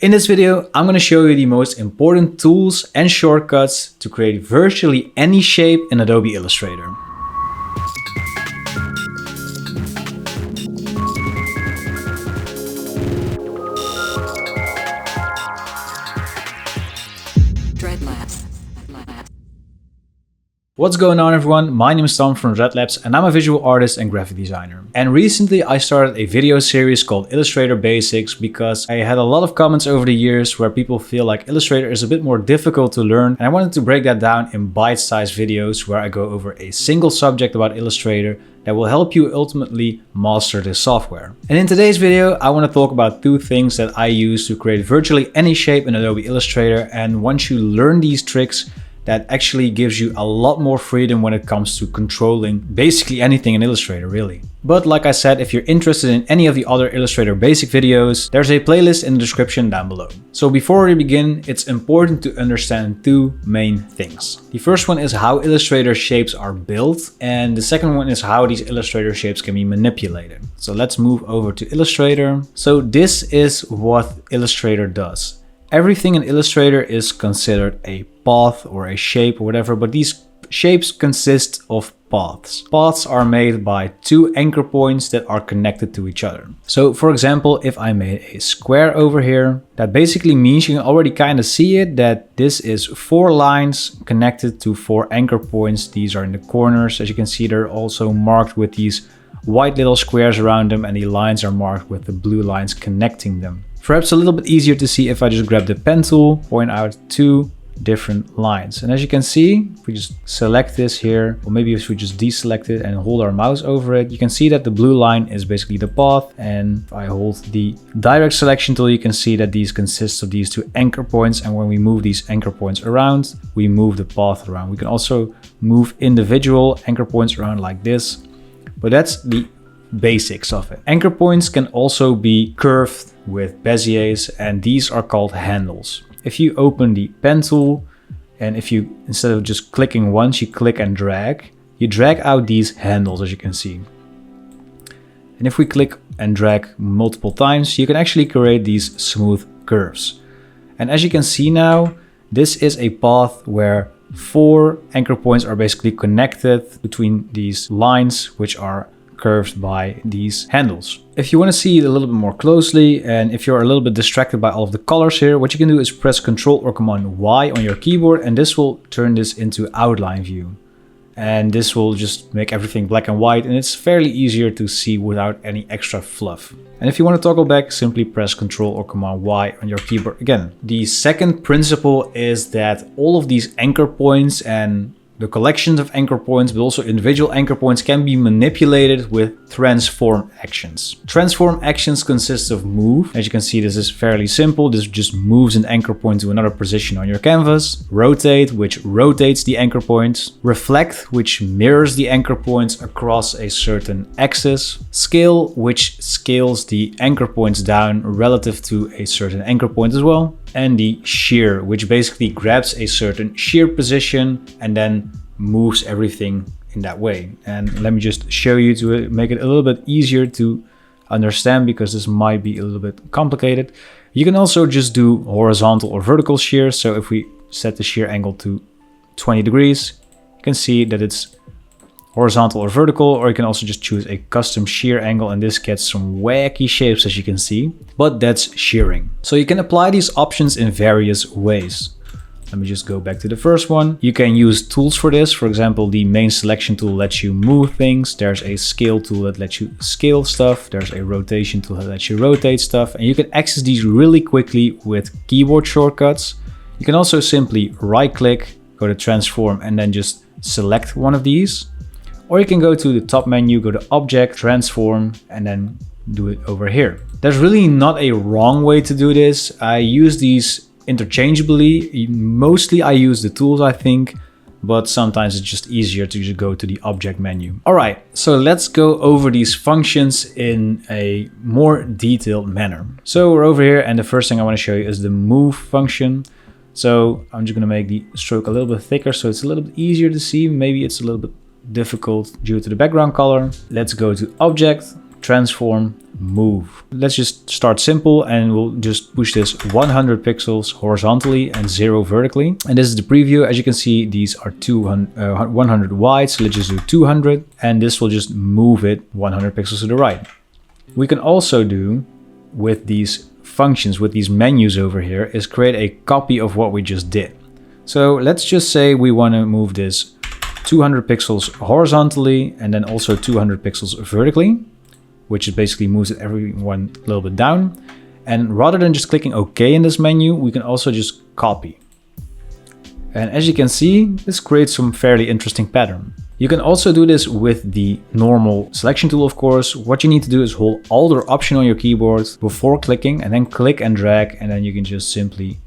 In this video, I'm going to show you the most important tools and shortcuts to create virtually any shape in Adobe Illustrator. Dreadlabs. What's going on, everyone? My name is Tom from Dreadlabs and I'm a visual artist and graphic designer. And recently I started a video series called Illustrator Basics because I had a lot of comments over the years where people feel like Illustrator is a bit more difficult to learn, and I wanted to break that down in bite-sized videos where I go over a single subject about Illustrator that will help you ultimately master this software. And in today's video, I want to talk about two things that I use to create virtually any shape in Adobe Illustrator, and once you learn these tricks, that actually gives you a lot more freedom when it comes to controlling basically anything in Illustrator, really. But like I said, if you're interested in any of the other Illustrator basic videos, there's a playlist in the description down below. So before we begin, it's important to understand two main things. The first one is how Illustrator shapes are built, and the second one is how these Illustrator shapes can be manipulated. So let's move over to Illustrator. So this is what Illustrator does. Everything in Illustrator is considered a path or a shape or whatever, but these shapes consist of paths. Paths are made by two anchor points that are connected to each other. So for example, if I made a square over here, that basically means you can already kind of see it, that this is four lines connected to four anchor points. These are in the corners. As you can see, they're also marked with these white little squares around them, and the lines are marked with the blue lines connecting them. Perhaps a little bit easier to see if I just grab the pen tool, point out two different lines. And as you can see, if we just select this here, or maybe if we just deselect it and hold our mouse over it, you can see that the blue line is basically the path. And if I hold the direct selection tool, you can see that these consist of these two anchor points. And when we move these anchor points around, we move the path around. We can also move individual anchor points around like this, but that's the basics of it. Anchor points can also be curved with beziers, and these are called handles. If you open the pen tool, and if you, instead of just clicking once, you click and drag, you drag out these handles, as you can see. And if we click and drag multiple times, you can actually create these smooth curves. And as you can see now, this is a path where four anchor points are basically connected between these lines, which are curved by these handles. If you want to see it a little bit more closely, and if you're a little bit distracted by all of the colors here, what you can do is press Ctrl or Command Y on your keyboard, and this will turn this into outline view. And this will just make everything black and white, and it's fairly easier to see without any extra fluff. And if you want to toggle back, simply press Ctrl or Command Y on your keyboard again. The second principle is that all of these anchor points and the collections of anchor points, but also individual anchor points, can be manipulated with transform actions. Transform actions consist of move. As you can see, this is fairly simple. This just moves an anchor point to another position on your canvas. Rotate, which rotates the anchor points. Reflect, which mirrors the anchor points across a certain axis. Scale, which scales the anchor points down relative to a certain anchor point as well. And the shear, which basically grabs a certain shear position and then moves everything in that way. And let me just show you to make it a little bit easier to understand, because this might be a little bit complicated. You can also just do horizontal or vertical shear. So if we set the shear angle to 20 degrees, you can see that it's horizontal or vertical, or you can also just choose a custom shear angle, and this gets some wacky shapes, as you can see, but that's shearing. So you can apply these options in various ways. Let me just go back to the first one. You can use tools for this. For example, the main selection tool lets you move things. There's a scale tool that lets you scale stuff. There's a rotation tool that lets you rotate stuff, and you can access these really quickly with keyboard shortcuts. You can also simply right click, go to transform, and then just select one of these. Or you can go to the top menu, go to Object, Transform, and then do it over here. There's really not a wrong way to do this. I use these interchangeably. Mostly I use the tools, I think, but sometimes it's just easier to just go to the Object menu. All right, so let's go over these functions in a more detailed manner. So we're over here, and the first thing I want to show you is the Move function. So I'm just going to make the stroke a little bit thicker so it's a little bit easier to see. Maybe it's a little bit difficult due to the background color. Let's go to Object, transform, move. Let's just start simple and we'll just push this 100 pixels horizontally and 0 vertically. And this is the preview. As you can see, these are 100 wide, so let's just do 200, and this will just move it 100 pixels to the right. We can also do with these functions, with these menus over here, is create a copy of what we just did. So let's just say we want to move this 200 pixels horizontally and then also 200 pixels vertically, which is basically moves it every one a little bit down. And rather than just clicking OK in this menu, we can also just copy. And as you can see, this creates some fairly interesting pattern. You can also do this with the normal selection tool, of course. What you need to do is hold Alt or Option on your keyboard before clicking and then click and drag, and then you can just simply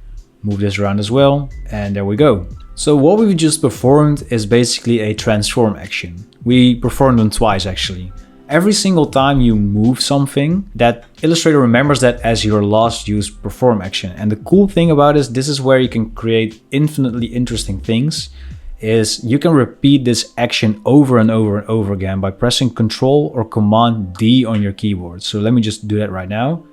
move this around as well. And there we go. So what we've just performed is basically a transform action. We performed them twice actually. Every single time you move something, that Illustrator remembers that as your last used perform action. And the cool thing about this is where you can create infinitely interesting things, is you can repeat this action over and over and over again by pressing Ctrl or Command D on your keyboard. So let me just do that right now.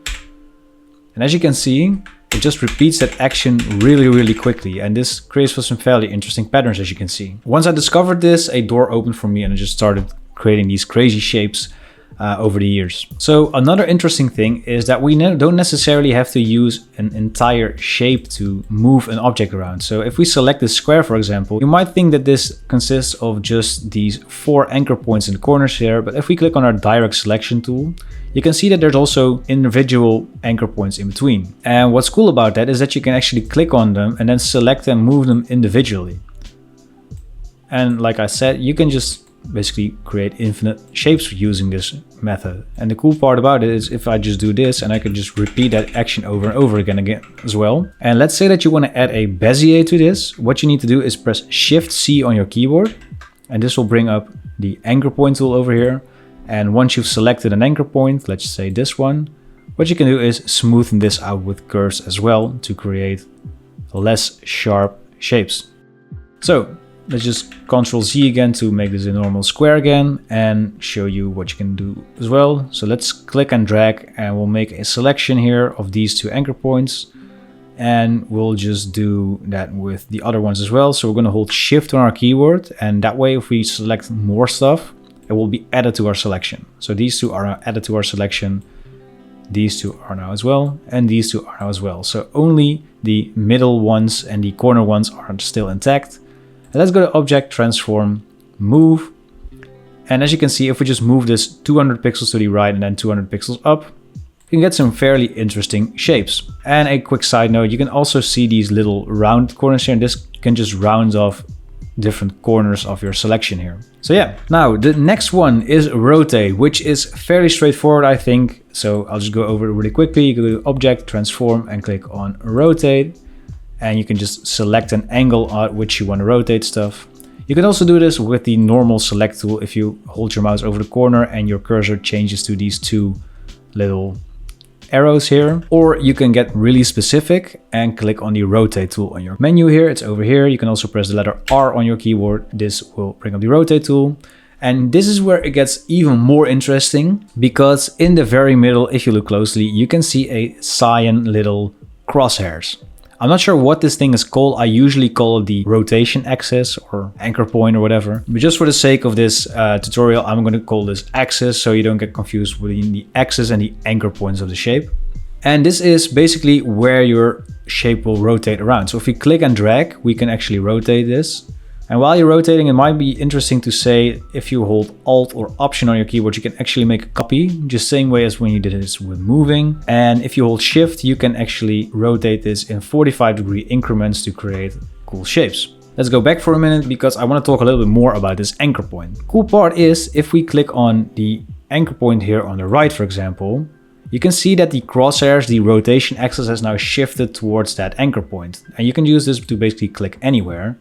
And as you can see, it just repeats that action really quickly, and this creates for some fairly interesting patterns, as you can see. Once I discovered this, a door opened for me and I just started creating these crazy shapes over the years. So another interesting thing is that we don't necessarily have to use an entire shape to move an object around. So if we select this square, for example, you might think that this consists of just these 4 anchor points in the corners here, but if we click on our direct selection tool, you can see that there's also individual anchor points in between. And what's cool about that is that you can actually click on them and then select and move them individually. And like I said, you can just basically create infinite shapes using this method. And the cool part about it is if I just do this, and I can just repeat that action over and over again as well. And let's say that you want to add a Bezier to this. What you need to do is press Shift C on your keyboard, and this will bring up the anchor point tool over here. And once you've selected an anchor point, let's say this one, what you can do is smoothen this out with curves as well to create less sharp shapes. So let's just Ctrl Z again to make this a normal square again and show you what you can do as well. So let's click and drag and we'll make a selection here of these 2 anchor points. And we'll just do that with the other ones as well. So we're going to hold Shift on our keyboard, and that way if we select more stuff, it will be added to our selection. So these 2 are now added to our selection. These 2 are now as well, and these 2 are now as well. So only the middle ones and the corner ones are still intact. And let's go to Object, Transform, Move. And as you can see, if we just move this 200 pixels to the right and then 200 pixels up, you can get some fairly interesting shapes. And a quick side note, you can also see these little round corners here, and this can just round off different corners of your selection here. So yeah, now the next one is rotate, which is fairly straightforward, I think. So I'll just go over it really quickly. You can go to Object, Transform, and click on Rotate. And you can just select an angle at which you want to rotate stuff. You can also do this with the normal select tool if you hold your mouse over the corner and your cursor changes to these 2 little arrows here. Or you can get really specific and click on the rotate tool on your menu here. It's over here. You can also press the letter R on your keyboard. This will bring up the rotate tool. And this is where it gets even more interesting, because in the very middle, if you look closely, you can see a cyan little crosshairs. I'm not sure what this thing is called. I usually call it the rotation axis or anchor point or whatever. But just for the sake of this tutorial, I'm going to call this axis so you don't get confused between the axis and the anchor points of the shape. And this is basically where your shape will rotate around. So if we click and drag, we can actually rotate this. And while you're rotating, it might be interesting to say, if you hold Alt or Option on your keyboard, you can actually make a copy, just same way as when you did this with moving. And if you hold Shift, you can actually rotate this in 45-degree increments to create cool shapes. Let's go back for a minute, because I want to talk a little bit more about this anchor point. Cool part is, if we click on the anchor point here on the right, for example, you can see that the crosshairs, the rotation axis, has now shifted towards that anchor point. And you can use this to basically click anywhere.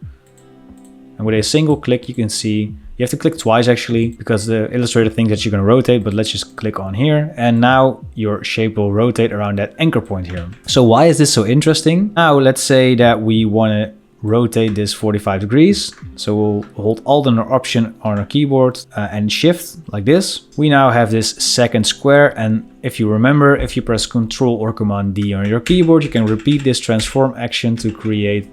And with a single click, you can see, you have to click twice actually, because the Illustrator thinks that you're going to rotate, but let's just click on here. And now your shape will rotate around that anchor point here. So why is this so interesting? Now, let's say that we want to rotate this 45 degrees. So we'll hold Alt and Option on our keyboard and Shift like this. We now have this second square, and if you remember, if you press Ctrl or Command D on your keyboard, you can repeat this transform action to create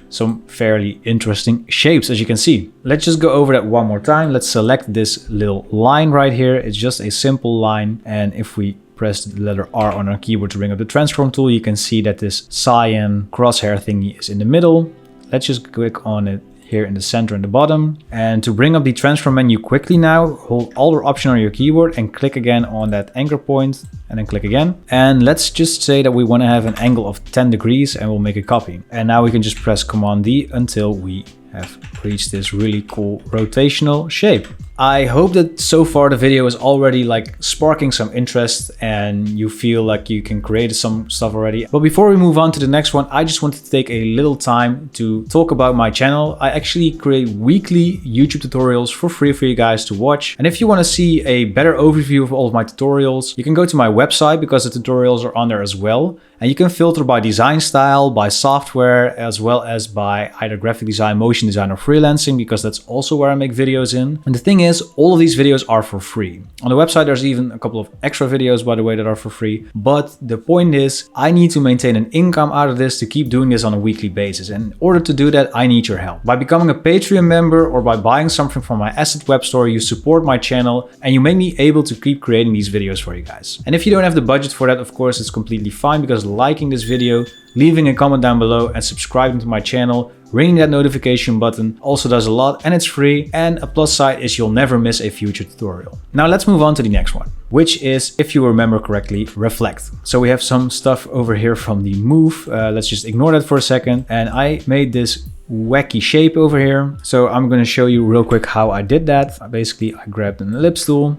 some fairly interesting shapes, as you can see. Let's just go over that one more time. Let's select this little line right here. It's just a simple line, and if we press the letter R on our keyboard to bring up the transform tool, you can see that this cyan crosshair thingy is in the middle. Let's just click on it here in the center and the bottom. And to bring up the transform menu quickly now, hold Alt or Option on your keyboard and click again on that anchor point, and then click again. And let's just say that we want to have an angle of 10 degrees and we'll make a copy. And now we can just press Command D until we have reached this really cool rotational shape. I hope that so far the video is already like sparking some interest and you feel like you can create some stuff already. But before we move on to the next one, I just wanted to take a little time to talk about my channel. I actually create weekly YouTube tutorials for free for you guys to watch. And if you want to see a better overview of all of my tutorials, you can go to my website because the tutorials are on there as well. And you can filter by design style, by software, as well as by either graphic design, motion design, or freelancing, because that's also where I make videos in. And the thing is, all of these videos are for free. On the website, there's even a couple of extra videos, by the way, that are for free. But the point is, I need to maintain an income out of this to keep doing this on a weekly basis. And in order to do that, I need your help. By becoming a Patreon member or by buying something from my asset web store, you support my channel and you make me able to keep creating these videos for you guys. And if you don't have the budget for that, of course, it's completely fine, because liking this video, leaving a comment down below and subscribing to my channel, ringing that notification button also does a lot, and it's free. And a plus side is you'll never miss a future tutorial. Now let's move on to the next one, which is, if you remember correctly, reflect. So we have some stuff over here from the move. Let's just ignore that for a second. And I made this wacky shape over here. So I'm going to show you real quick how I did that. Basically, I grabbed an ellipse tool.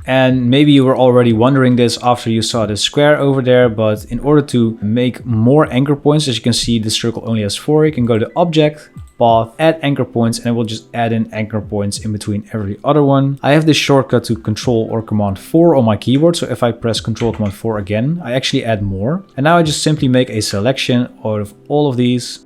And maybe you were already wondering this after you saw the square over there, but in order to make more anchor points, as you can see, this circle only has 4. You can go to Object, Path, Add Anchor Points, and it will just add in anchor points in between every other one. I have this shortcut to Control or Command 4 on my keyboard, so if I press Control Command 4 again, I actually add more. And now I just simply make a selection out of all of these.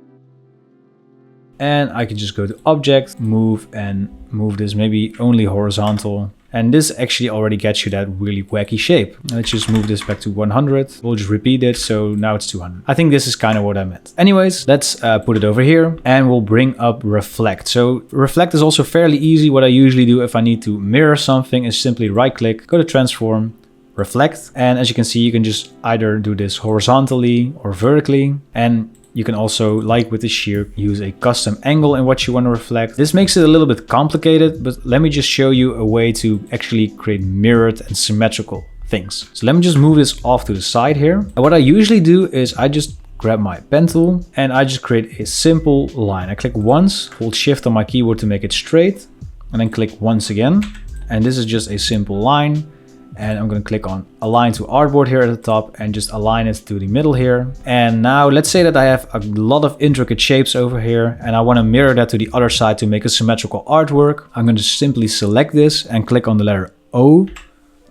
And I can just go to Object, Move, and move this maybe only horizontal. And this actually already gets you that really wacky shape. Let's just move this back to 100. We'll just repeat it, so now it's 200. I think this is kind of what I meant. Anyways, let's put it over here and we'll bring up Reflect. So Reflect is also fairly easy. What I usually do if I need to mirror something is simply right click, go to Transform, Reflect. And as you can see, you can just either do this horizontally or vertically. And you can also, like with the shear, use a custom angle in what you want to reflect. This makes it a little bit complicated, but let me just show you a way to actually create mirrored and symmetrical things. So let me just move this off to the side here. And what I usually do is I just grab my pen tool and I just create a simple line. I click once, hold Shift on my keyboard to make it straight, and then click once again. And this is just a simple line. And I'm going to click on Align to Artboard here at the top and just align it to the middle here. And now let's say that I have a lot of intricate shapes over here and I want to mirror that to the other side to make a symmetrical artwork. I'm going to simply select this and click on the letter O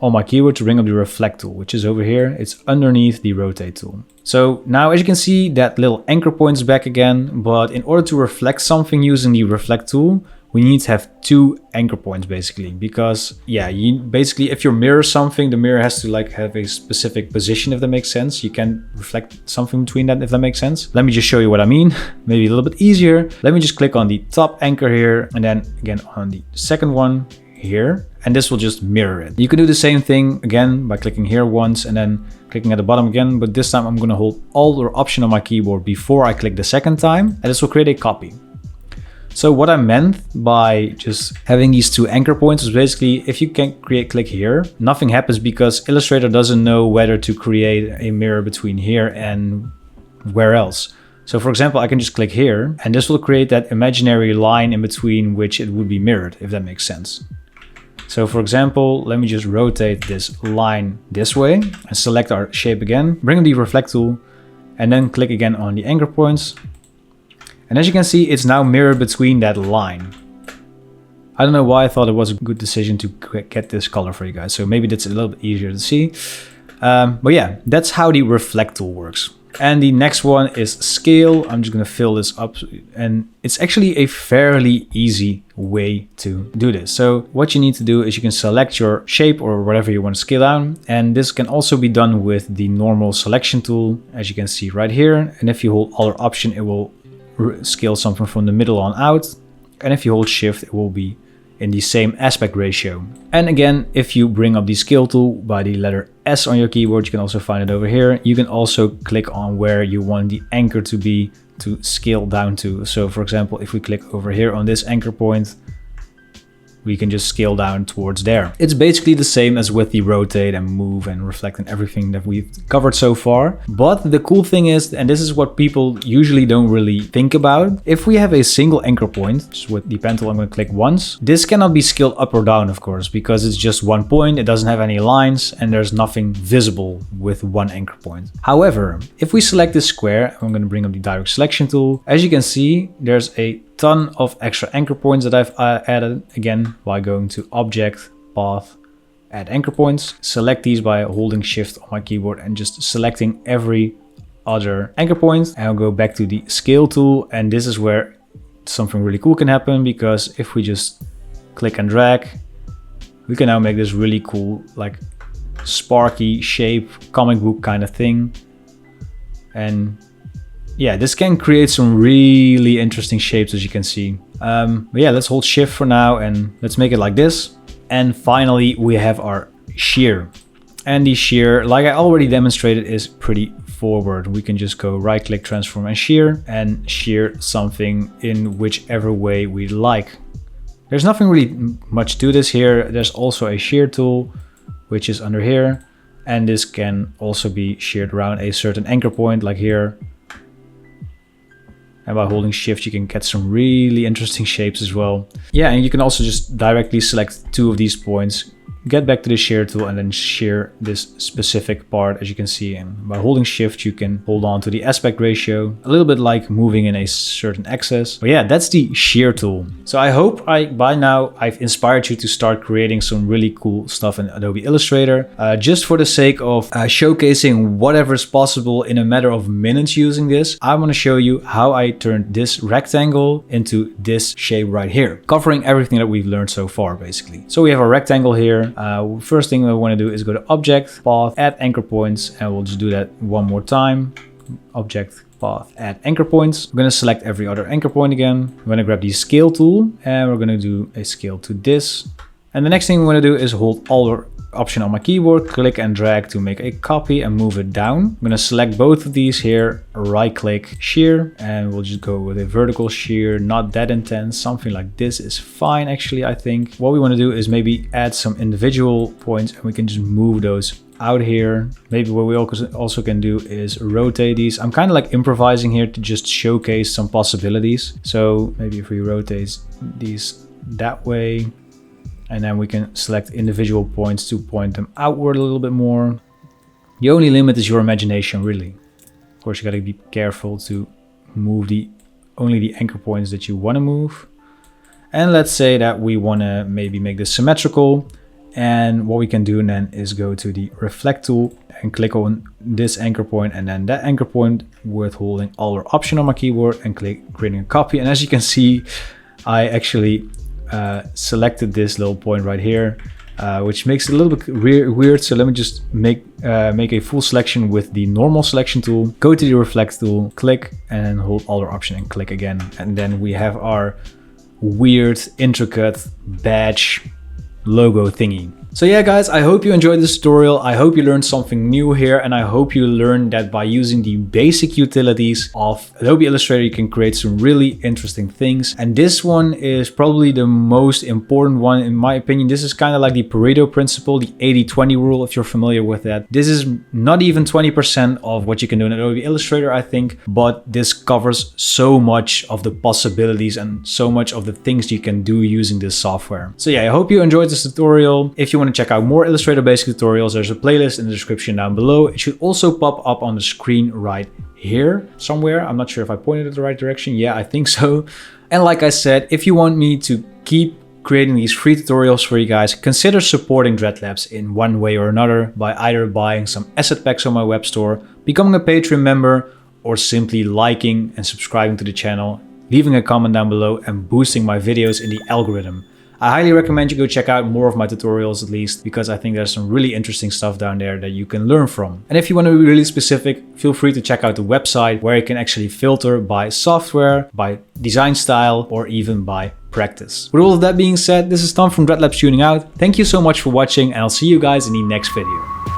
on my keyboard to bring up the Reflect tool, which is over here. It's underneath the Rotate tool. So now, as you can see, that little anchor point is back again. But in order to reflect something using the Reflect tool, we need to have 2 anchor points basically, because yeah, you basically, if you mirror something, the mirror has to like have a specific position, if that makes sense. You can reflect something between that, if that makes sense. Let me just show you what I mean, maybe a little bit easier. Let me just click on the top anchor here and then again on the second one here, and this will just mirror it. You can do the same thing again by clicking here once and then clicking at the bottom again, but this time I'm going to hold Alt or Option on my keyboard before I click the second time, and this will create a copy. So what I meant by just having these 2 anchor points is basically, if you can click here, nothing happens because Illustrator doesn't know whether to create a mirror between here and where else. So for example, I can just click here and this will create that imaginary line in between which it would be mirrored, if that makes sense. So for example, let me just rotate this line this way and select our shape again, bring the Reflect tool and then click again on the anchor points. And as you can see, it's now mirrored between that line. I don't know why I thought it was a good decision to get this color for you guys. So maybe that's a little bit easier to see. But yeah, that's how the Reflect tool works. And the next one is scale. I'm just gonna fill this up, and it's actually a fairly easy way to do this. So what you need to do is you can select your shape or whatever you want to scale down. And this can also be done with the normal selection tool, as you can see right here. And if you hold Alt Option, it will scale something from the middle on out. And if you hold Shift, it will be in the same aspect ratio. And again, if you bring up the scale tool by the letter S on your keyboard, you can also find it over here. You can also click on where you want the anchor to be to scale down to. So for example, if we click over here on this anchor point, we can just scale down towards there. It's basically the same as with the rotate and move and reflect and everything that we've covered so far. But the cool thing is, and this is what people usually don't really think about, if we have a single anchor point, just with the pen tool, I'm going to click once. This cannot be scaled up or down, of course, because it's just one point. It doesn't have any lines and there's nothing visible with one anchor point. However, if we select this square, I'm going to bring up the direct selection tool. As you can see, there's a ton of extra anchor points that I've added, again by going to Object, Path, Add Anchor Points. Select these by holding Shift on my keyboard and just selecting every other anchor point. And I'll go back to the Scale tool, and this is where something really cool can happen, because if we just click and drag, we can now make this really cool, like sparky shape, comic book kind of thing. And yeah, this can create some really interesting shapes, as you can see. But yeah, let's hold Shift for now and let's make it like this. And finally, we have our shear. And the shear, like I already demonstrated, is pretty forward. We can just go right click, transform and shear something in whichever way we like. There's nothing really much to this here. There's also a shear tool, which is under here. And this can also be sheared around a certain anchor point, like here. And by holding Shift, you can get some really interesting shapes as well. Yeah, and you can also just directly select two of these points, get back to the shear tool and then shear this specific part, as you can see. And by holding Shift, you can hold on to the aspect ratio, a little bit like moving in a certain axis. But yeah, that's the shear tool. So I hope by now I've inspired you to start creating some really cool stuff in Adobe Illustrator, just for the sake of showcasing whatever is possible in a matter of minutes using this. I'm going to show you how I turned this rectangle into this shape right here, covering everything that we've learned so far, basically. So we have a rectangle here. First thing we want to do is go to Object, Path, Add Anchor Points, and we'll just do that one more time. Object, Path, Add Anchor Points. We're going to select every other anchor point again. We're going to grab the Scale tool and we're going to do a scale to this. And the next thing we want to do is hold Alt Option on my keyboard, click and drag to make a copy and move it down. I'm going to select both of these here, right click, shear, and we'll just go with a vertical shear, not that intense. Something like this is fine, actually. I think what we want to do is maybe add some individual points and we can just move those out here. Maybe what we also can do is rotate these. I'm kind of like improvising here to just showcase some possibilities. So maybe if we rotate these that way, and then we can select individual points to point them outward a little bit more. The only limit is your imagination, really. Of course, you gotta be careful to move only the anchor points that you wanna move. And let's say that we wanna maybe make this symmetrical. And what we can do then is go to the Reflect tool and click on this anchor point and then that anchor point with holding Alt or Option on my keyboard and creating a copy. And as you can see, I actually selected this little point right here, which makes it a little bit weird. So let me just make a full selection with the normal selection tool. Go to the Reflect tool, click, and then hold Alt or Option and click again. And then we have our weird, intricate badge logo thingy. So yeah, guys, I hope you enjoyed this tutorial. I hope you learned something new here, and I hope you learned that by using the basic utilities of Adobe Illustrator, you can create some really interesting things. And this one is probably the most important one, in my opinion. This is kind of like the Pareto principle, the 80-20 rule, if you're familiar with that. This is not even 20% of what you can do in Adobe Illustrator, I think, but this covers so much of the possibilities and so much of the things you can do using this software. So yeah, I hope you enjoyed this tutorial. If you want to check out more Illustrator Basic tutorials, there's a playlist in the description down below. It should also pop up on the screen right here somewhere. I'm not sure if I pointed it the right direction. Yeah, I think so. And like I said, if you want me to keep creating these free tutorials for you guys, consider supporting Dreadlabs in one way or another by either buying some asset packs on my web store, becoming a Patreon member, or simply liking and subscribing to the channel, leaving a comment down below and boosting my videos in the algorithm. I highly recommend you go check out more of my tutorials at least, because I think there's some really interesting stuff down there that you can learn from. And if you want to be really specific, feel free to check out the website where you can actually filter by software, by design style, or even by practice. With all of that being said, this is Tom from Dreadlabs tuning out. Thank you so much for watching, and I'll see you guys in the next video.